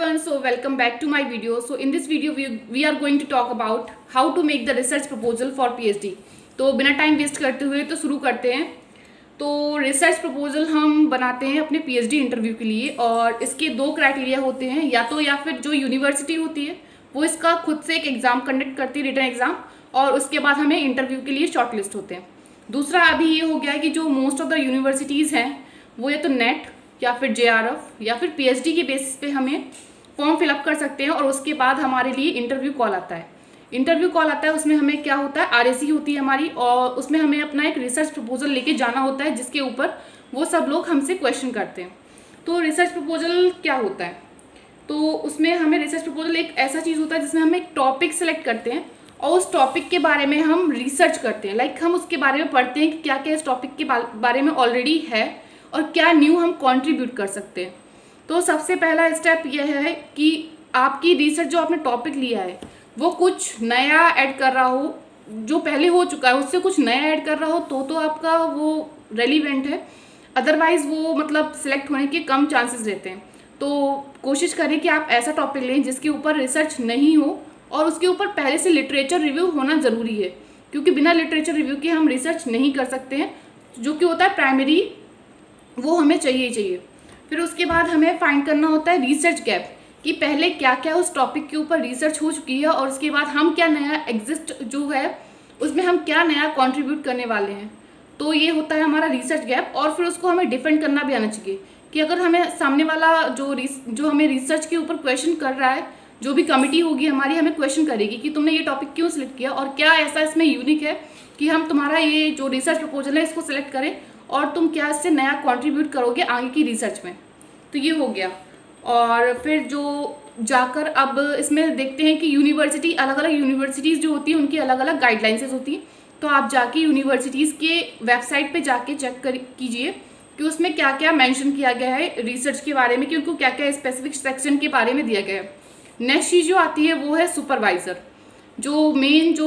everyone, so welcome back to my video. So in this video we are going to talk about how to make the research proposal for PhD. तो बिना time waste करते हुए तो शुरू करते हैं। तो रिसर्च प्रपोजल हम बनाते हैं अपने PhD इंटरव्यू के लिए और इसके दो क्राइटेरिया होते हैं, या फिर जो यूनिवर्सिटी होती है वो इसका खुद से एक एग्ज़ाम कंडक्ट करती है, रिटन एग्ज़ाम, और उसके बाद हमें इंटरव्यू के लिए शॉर्टलिस्ट होते हैं। दूसरा अभी ये हो गया है कि जो मोस्ट ऑफ द यूनिवर्सिटीज़ हैं वो या तो नेट या फिर JRF या फिर PhD के बेसिस पे हमें फॉर्म फिलअप कर सकते हैं और उसके बाद हमारे लिए इंटरव्यू कॉल आता है। उसमें हमें क्या होता है, RAC होती है हमारी, और उसमें हमें अपना एक रिसर्च प्रपोजल लेके जाना होता है जिसके ऊपर वो सब लोग हमसे क्वेश्चन करते हैं। तो रिसर्च प्रपोजल क्या होता है, तो उसमें हमें रिसर्च प्रपोजल एक ऐसा चीज़ होता है जिसमें हम एक टॉपिक सेलेक्ट करते हैं और उस टॉपिक के बारे में हम रिसर्च करते हैं। लाइक हम उसके बारे में पढ़ते हैं कि क्या क्या इस टॉपिक के बारे में ऑलरेडी है और क्या न्यू हम कंट्रीब्यूट कर सकते हैं। तो सबसे पहला स्टेप यह है कि आपकी रिसर्च जो आपने टॉपिक लिया है वो कुछ नया ऐड कर रहा हो, जो पहले हो चुका है उससे कुछ नया ऐड कर रहा हो तो आपका वो रेलिवेंट है, अदरवाइज़ वो मतलब सिलेक्ट होने के कम चांसेस रहते हैं। तो कोशिश करें कि आप ऐसा टॉपिक लें जिसके ऊपर रिसर्च नहीं हो और उसके ऊपर पहले से लिटरेचर रिव्यू होना ज़रूरी है, क्योंकि बिना लिटरेचर रिव्यू के हम रिसर्च नहीं कर सकते हैं, जो कि होता है प्राइमरी, वो हमें चाहिए ही चाहिए। फिर उसके बाद हमें फाइंड करना होता है रिसर्च गैप, कि पहले क्या क्या उस टॉपिक के ऊपर रिसर्च हो चुकी है और उसके बाद हम क्या नया एग्जिस्ट जो है उसमें हम क्या नया कंट्रीब्यूट करने वाले हैं। तो ये होता है हमारा रिसर्च गैप। और फिर उसको हमें डिफेंड करना भी आना चाहिए कि अगर हमें सामने वाला जो हमें रिसर्च के ऊपर क्वेश्चन कर रहा है, जो भी कमिटी होगी हमारी हमें क्वेश्चन करेगी कि तुमने ये टॉपिक क्यों सिलेक्ट किया और क्या ऐसा इसमें यूनिक है कि हम तुम्हारा ये जो रिसर्च प्रपोजल है इसको सिलेक्ट करें और तुम क्या इससे नया कंट्रीब्यूट करोगे आगे की रिसर्च में। तो ये हो गया। और फिर जो जाकर अब इसमें देखते हैं कि यूनिवर्सिटी, अलग अलग यूनिवर्सिटीज़ जो होती हैं उनकी अलग अलग गाइडलाइंसेस होती हैं। तो आप जाके यूनिवर्सिटीज़ के वेबसाइट पे जाके चेक कीजिए कि उसमें क्या क्या मेंशन किया गया है रिसर्च के बारे में, कि उनको क्या क्या स्पेसिफिक सेक्शन के बारे में दिया गया है। नेक्स्ट चीज़ जो आती है वो है सुपरवाइज़र। जो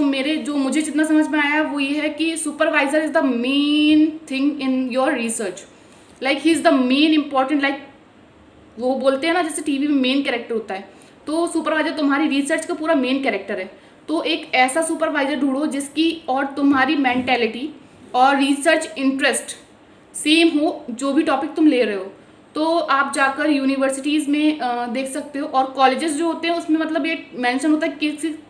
मुझे जितना समझ में आया वो ये है कि supervisor is the main thing in your research. Like he is the main important, like वो बोलते हैं ना जैसे टीवी में मेन कैरेक्टर होता है, तो सुपरवाइज़र तुम्हारी रिसर्च का पूरा मेन कैरेक्टर है। तो एक ऐसा सुपरवाइज़र ढूंढो जिसकी और तुम्हारी मेंटेलिटी और रिसर्च इंटरेस्ट सेम हो, जो भी टॉपिक तुम ले रहे हो। तो आप जाकर यूनिवर्सिटीज़ में देख सकते हो, और कॉलेजेस जो होते हैं उसमें मतलब ये मेंशन होता है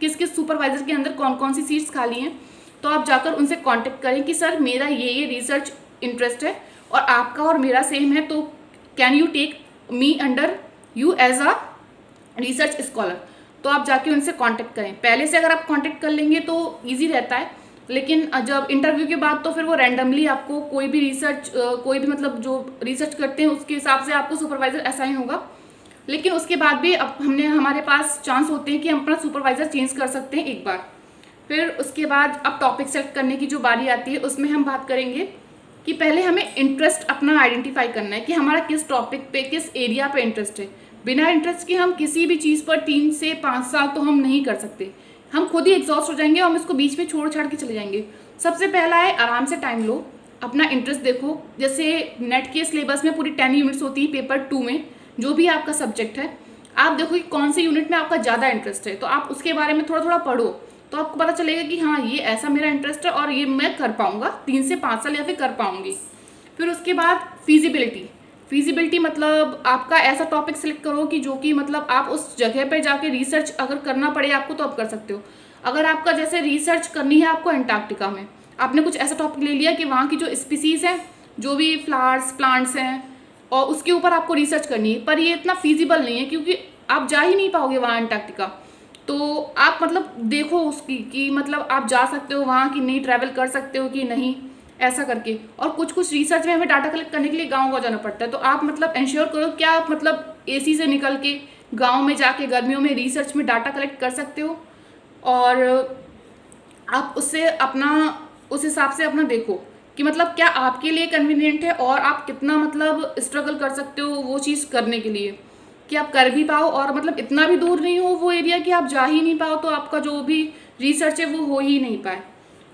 किस किस सुपरवाइज़र के अंदर कौन कौन सी सीट्स खाली हैं। तो आप जाकर उनसे कांटेक्ट करें कि सर मेरा ये रिसर्च इंटरेस्ट है और आपका और मेरा सेम है, तो can you take me under you as a research scholar. तो आप जाके उनसे कांटेक्ट करें। पहले से अगर आप कांटेक्ट कर लेंगे तो ईजी रहता है, लेकिन जब इंटरव्यू के बाद तो फिर वो रैंडमली आपको कोई भी मतलब जो रिसर्च करते हैं उसके हिसाब से आपको सुपरवाइज़र असाइन होगा। लेकिन उसके बाद भी अब हमारे पास चांस होते हैं कि हम अपना सुपरवाइज़र चेंज कर सकते हैं एक बार। फिर उसके बाद अब टॉपिक सेलेक्ट करने की जो बारी आती है उसमें हम बात करेंगे कि पहले हमें इंटरेस्ट अपना आइडेंटिफाई करना है कि हमारा किस टॉपिक पे, किस एरिया पे इंटरेस्ट है। बिना इंटरेस्ट के हम किसी भी चीज़ पर 3 से 5 साल तो हम नहीं कर सकते, हम खुद ही एग्जॉस्ट हो जाएंगे और हम इसको बीच में छोड़ छाड़ के चले जाएंगे। सबसे पहला है आराम से टाइम लो, अपना इंटरेस्ट देखो। जैसे नेट के सिलेबस में पूरी 10 यूनिट्स होती है पेपर 2 में, जो भी आपका सब्जेक्ट है आप देखो कि कौन से यूनिट में आपका ज़्यादा इंटरेस्ट है, तो आप उसके बारे में थोड़ा थोड़ा पढ़ो, तो आपको पता चलेगा कि हाँ ये ऐसा मेरा इंटरेस्ट है और ये मैं कर पाऊँगा 3 से 5 साल या फिर कर पाऊँगी। फिर उसके बाद फिजिबिलिटी मतलब आपका ऐसा टॉपिक सिलेक्ट करो कि जो कि मतलब आप उस जगह पे जाके रिसर्च अगर करना पड़े आपको तो आप कर सकते हो। अगर आपका जैसे रिसर्च करनी है आपको अंटार्कटिका में, आपने कुछ ऐसा टॉपिक ले लिया कि वहाँ की जो स्पीसीज़ हैं, जो भी फ्लावर्स प्लांट्स हैं, और उसके ऊपर आपको रिसर्च करनी है, पर ये इतना फिजिबल नहीं है क्योंकि आप जा ही नहीं पाओगे वहाँ अंटार्कटिका। तो आप मतलब देखो उसकी कि मतलब आप जा सकते हो वहाँ कि नहीं, ट्रैवल कर सकते हो कि नहीं, ऐसा करके। और कुछ रिसर्च में हमें डाटा कलेक्ट करने के लिए गाँव जाना पड़ता है, तो आप मतलब इंश्योर करो क्या आप मतलब AC से निकल के गाँव में जाके गर्मियों में रिसर्च में डाटा कलेक्ट कर सकते हो, और आप उस हिसाब से अपना देखो कि मतलब क्या आपके लिए कन्वीनियंट है और आप कितना मतलब स्ट्रगल कर सकते हो वो चीज़ करने के लिए, कि आप कर भी पाओ और मतलब इतना भी दूर नहीं हो वो एरिया कि आप जा ही नहीं पाओ, तो आपका जो भी रिसर्च है वो हो ही नहीं पाए।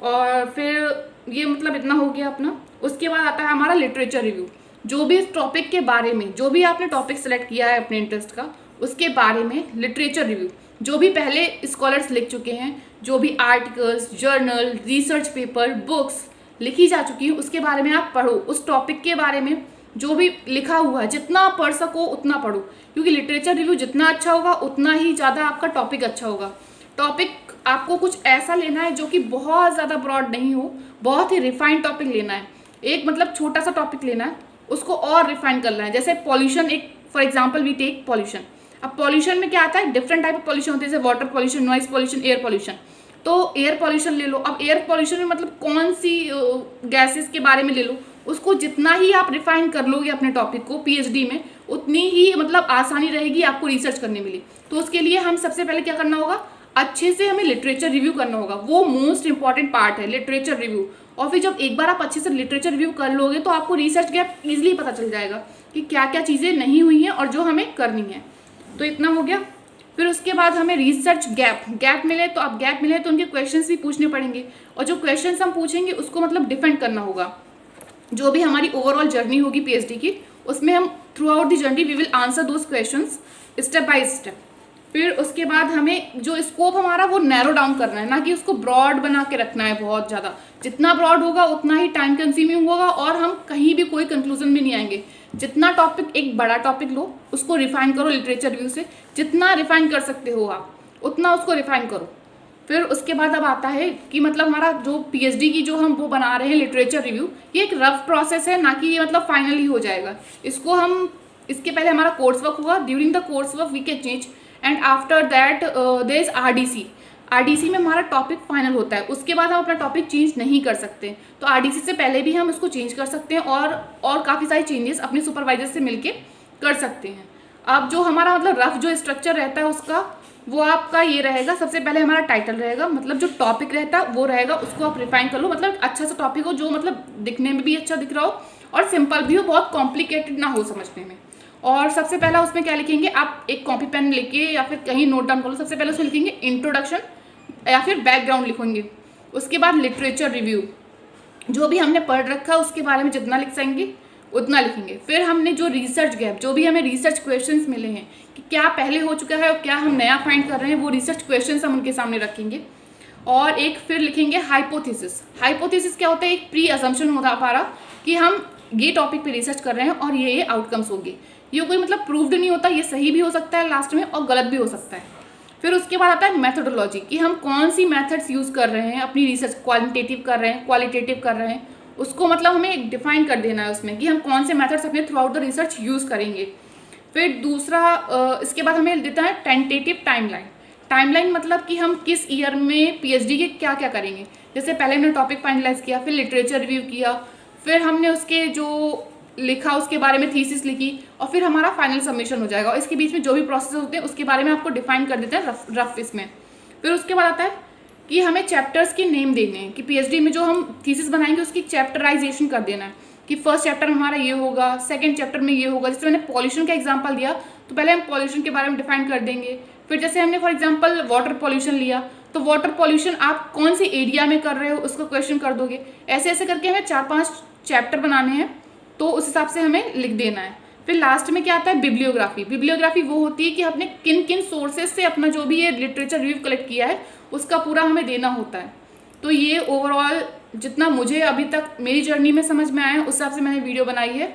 और फिर ये मतलब इतना हो गया अपना। उसके बाद आता है हमारा लिटरेचर रिव्यू। जो भी इस टॉपिक के बारे में, जो भी आपने टॉपिक सेलेक्ट किया है अपने इंटरेस्ट का, उसके बारे में लिटरेचर रिव्यू, जो भी पहले स्कॉलर्स लिख चुके हैं, जो भी articles, journal, research paper, books लिखी जा चुकी हैं, उसके बारे में आप पढ़ो। उस टॉपिक के बारे में जो भी लिखा हुआ है जितना पढ़ सको उतना पढ़ो, क्योंकि लिटरेचर रिव्यू जितना अच्छा होगा उतना ही ज़्यादा आपका टॉपिक अच्छा होगा। टॉपिक आपको कुछ ऐसा लेना है जो कि बहुत ज़्यादा ब्रॉड नहीं हो, बहुत ही रिफाइंड टॉपिक लेना है। एक मतलब छोटा सा टॉपिक लेना है, उसको और रिफाइन करना है। जैसे पॉल्यूशन, एक for example we take pollution. अब पॉल्यूशन में क्या आता है, डिफरेंट टाइप ऑफ पॉल्यूशन होते हैं, जैसे water pollution, noise pollution, air pollution. तो एयर पॉल्यूशन ले लो। अब एयर पॉल्यूशन में मतलब कौन सी गैसेस के बारे में ले लो, उसको जितना ही आप रिफाइन कर लोगे अपने टॉपिक को पीएचडी में, उतनी ही मतलब आसानी रहेगी आपको रिसर्च करने में। तो उसके लिए हम सबसे पहले क्या करना होगा, अच्छे से हमें लिटरेचर रिव्यू करना होगा। वो मोस्ट इंपॉर्टेंट पार्ट है लिटरेचर रिव्यू। और फिर जब एक बार आप अच्छे से लिटरेचर रिव्यू कर लोगे तो आपको रिसर्च गैप इजीली पता चल जाएगा कि क्या क्या चीज़ें नहीं हुई हैं और जो हमें करनी है। तो इतना हो गया। फिर उसके बाद हमें रिसर्च गैप मिले, तो अब गैप मिले तो उनके क्वेश्चंस भी पूछने पड़ेंगे, और जो क्वेश्चंस हम पूछेंगे उसको मतलब डिफेंड करना होगा। जो भी हमारी ओवरऑल जर्नी होगी पीएचडी की, उसमें हम throughout the journey we will answer those questions step by step. फिर उसके बाद हमें जो स्कोप हमारा वो नैरो डाउन करना है, ना कि उसको ब्रॉड बना के रखना है बहुत ज़्यादा। जितना ब्रॉड होगा उतना ही टाइम कंज्यूमिंग होगा और हम कहीं भी कोई कंक्लूजन में नहीं आएंगे। जितना टॉपिक, एक बड़ा टॉपिक लो, उसको रिफाइन करो लिटरेचर रिव्यू से, जितना रिफाइन कर सकते हो आप उतना उसको रिफाइन करो। फिर उसके बाद अब आता है कि मतलब हमारा जो पीएचडी की जो हम वो बना रहे हैं लिटरेचर रिव्यू, ये एक रफ प्रोसेस है, ना कि ये मतलब फाइनली हो जाएगा। इसको हम, इसके पहले हमारा कोर्स वर्क होगा, during the course work we can change, and after that there is RDC. RDC में हमारा टॉपिक फाइनल होता है, उसके बाद हम अपना टॉपिक चेंज नहीं कर सकते। तो आरडीसी से पहले भी हम इसको चेंज कर सकते हैं और काफ़ी सारी चेंजेस अपने सुपरवाइजर से मिलके कर सकते हैं। अब जो हमारा मतलब रफ जो स्ट्रक्चर रहता है उसका, वो आपका ये रहेगा। सबसे पहले हमारा टाइटल रहेगा, मतलब जो टॉपिक रहता है वो रहेगा, उसको आप रिफाइन कर लो। मतलब अच्छा सा टॉपिक हो जो मतलब दिखने में भी अच्छा दिख रहा हो और सिंपल भी हो, बहुत कॉम्प्लिकेटेड ना हो समझने में। और सबसे पहला उसमें क्या लिखेंगे, आप एक कॉपी पेन लेके या फिर कहीं नोट डाउन कर लो। सबसे पहले उसमें लिखेंगे इंट्रोडक्शन या फिर बैकग्राउंड लिखेंगे। उसके बाद लिटरेचर रिव्यू, जो भी हमने पढ़ रखा है उसके बारे में जितना लिख सकेंगे उतना लिखेंगे। फिर हमने जो रिसर्च गैप, जो भी हमें रिसर्च क्वेश्चंस मिले हैं कि क्या पहले हो चुका है और क्या हम नया फाइंड कर रहे हैं, वो रिसर्च क्वेश्चंस हम उनके सामने रखेंगे। और एक फिर लिखेंगे हाइपोथेसिस। हाइपोथेसिस क्या होता है, एक प्री असम्पशन होता है हमारा कि हम ये टॉपिक पे रिसर्च कर रहे हैं और ये आउटकम्स होंगे। ये कोई मतलब प्रूव्ड नहीं होता, ये सही भी हो सकता है लास्ट में और गलत भी हो सकता है। फिर उसके बाद आता है मेथोडोलॉजी, कि हम कौन सी मेथड्स यूज़ कर रहे हैं अपनी रिसर्च, क्वालिटेटिव कर रहे हैं, क्वालिटेटिव कर रहे हैं, उसको मतलब हमें डिफाइन कर देना है उसमें कि हम कौन से मेथड्स अपने through out the research use करेंगे। फिर दूसरा इसके बाद हमें देता है टेंटेटिव टाइमलाइन। टाइमलाइन मतलब कि हम किस ईयर में पीएचडी के क्या क्या करेंगे। जैसे पहले हमने टॉपिक फाइनलाइज किया, फिर लिटरेचर रिव्यू किया, फिर हमने उसके जो लिखा उसके बारे में थीसिस लिखी, और फिर हमारा फाइनल सबमिशन हो जाएगा। और इसके बीच में जो भी प्रोसेस होते हैं उसके बारे में आपको डिफाइन कर देते हैं रफ इसमें। फिर उसके बाद आता है कि हमें चैप्टर्स के नेम देने हैं, कि पीएचडी में जो हम थीसिस बनाएंगे उसकी चैप्टराइजेशन कर देना है कि फर्स्ट चैप्टर में हमारा ये होगा, सेकंड चैप्टर में ये होगा। जैसे मैंने पॉल्यूशन का एग्जांपल दिया तो पहले हम पॉल्यूशन के बारे में डिफाइन कर देंगे। फिर जैसे हमने फॉर एग्जांपल वाटर पॉल्यूशन लिया तो वाटर पॉल्यूशन आप कौन से एरिया में कर रहे हो उसको क्वेश्चन कर दोगे। ऐसे ऐसे करके हमें 4-5 चैप्टर बनाने हैं, तो उस हिसाब से हमें लिख देना है। फिर लास्ट में क्या आता है, बिब्लियोग्राफी। बिब्लियोग्राफी वो होती है कि आपने किन किन सोर्सेज से अपना जो भी ये लिटरेचर रिव्यू कलेक्ट किया है उसका पूरा हमें देना होता है। तो ये ओवरऑल जितना मुझे अभी तक मेरी जर्नी में समझ में आया है उस हिसाब से मैंने वीडियो बनाई है।